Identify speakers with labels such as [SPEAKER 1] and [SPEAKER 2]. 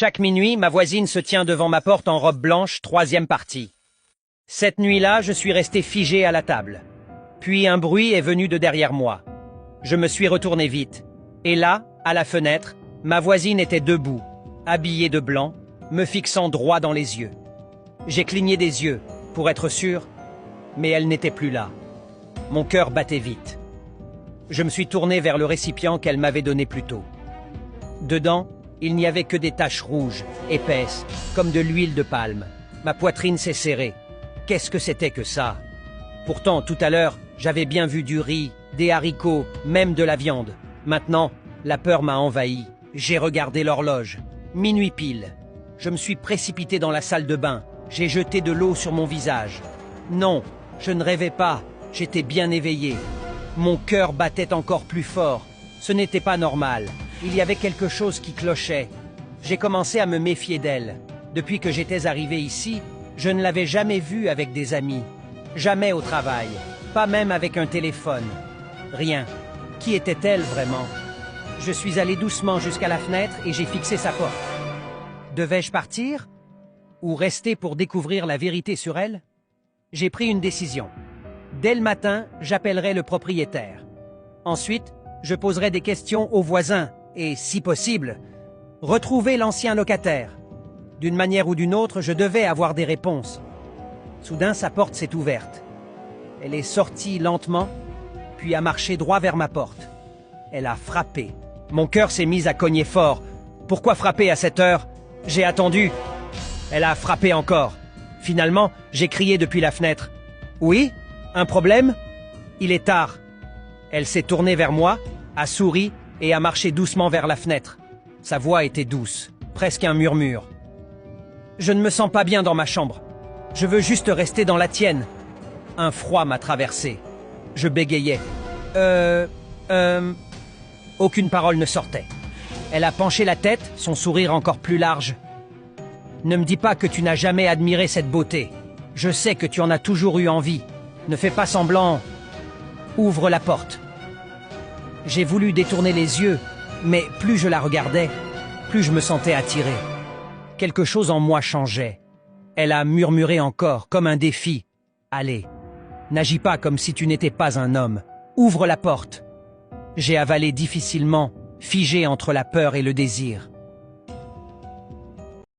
[SPEAKER 1] Chaque minuit, ma voisine se tient devant ma porte en robe blanche, troisième partie. Cette nuit-là, je suis resté figé à la table. Puis un bruit est venu de derrière moi. Je me suis retourné vite. Et là, à la fenêtre, ma voisine était debout, habillée de blanc, me fixant droit dans les yeux. J'ai cligné des yeux, pour être sûr, mais elle n'était plus là. Mon cœur battait vite. Je me suis tourné vers le récipient qu'elle m'avait donné plus tôt. Dedans, il n'y avait que des taches rouges, épaisses, comme de l'huile de palme. Ma poitrine s'est serrée. Qu'est-ce que c'était que ça? Pourtant, tout à l'heure, j'avais bien vu du riz, des haricots, même de la viande. Maintenant, la peur m'a envahi. J'ai regardé l'horloge. Minuit pile. Je me suis précipité dans la salle de bain. J'ai jeté de l'eau sur mon visage. Non, je ne rêvais pas. J'étais bien éveillé. Mon cœur battait encore plus fort. Ce n'était pas normal. Il y avait quelque chose qui clochait. J'ai commencé à me méfier d'elle. Depuis que j'étais arrivé ici, je ne l'avais jamais vue avec des amis. Jamais au travail. Pas même avec un téléphone. Rien. Qui était-elle vraiment? Je suis allé doucement jusqu'à la fenêtre et j'ai fixé sa porte. Devais-je partir? Ou rester pour découvrir la vérité sur elle? J'ai pris une décision. Dès le matin, j'appellerai le propriétaire. Ensuite, je poserai des questions aux voisins et, si possible, retrouver l'ancien locataire. D'une manière ou d'une autre, je devais avoir des réponses. Soudain, sa porte s'est ouverte. Elle est sortie lentement, puis a marché droit vers ma porte. Elle a frappé. Mon cœur s'est mis à cogner fort. Pourquoi frapper à cette heure? J'ai attendu. Elle a frappé encore. Finalement, j'ai crié depuis la fenêtre. « Oui? Un problème? » Il est tard. Elle s'est tournée vers moi, a souri et a marché doucement vers la fenêtre. Sa voix était douce, presque un murmure. « Je ne me sens pas bien dans ma chambre. Je veux juste rester dans la tienne. » Un froid m'a traversé. Je bégayais. Aucune parole ne sortait. Elle a penché la tête, son sourire encore plus large. « Ne me dis pas que tu n'as jamais admiré cette beauté. Je sais que tu en as toujours eu envie. Ne fais pas semblant. Ouvre la porte. » J'ai voulu détourner les yeux, mais plus je la regardais, plus je me sentais attiré. Quelque chose en moi changeait. Elle a murmuré encore, comme un défi. « Allez, n'agis pas comme si tu n'étais pas un homme. Ouvre la porte. » J'ai avalé difficilement, figé entre la peur et le désir.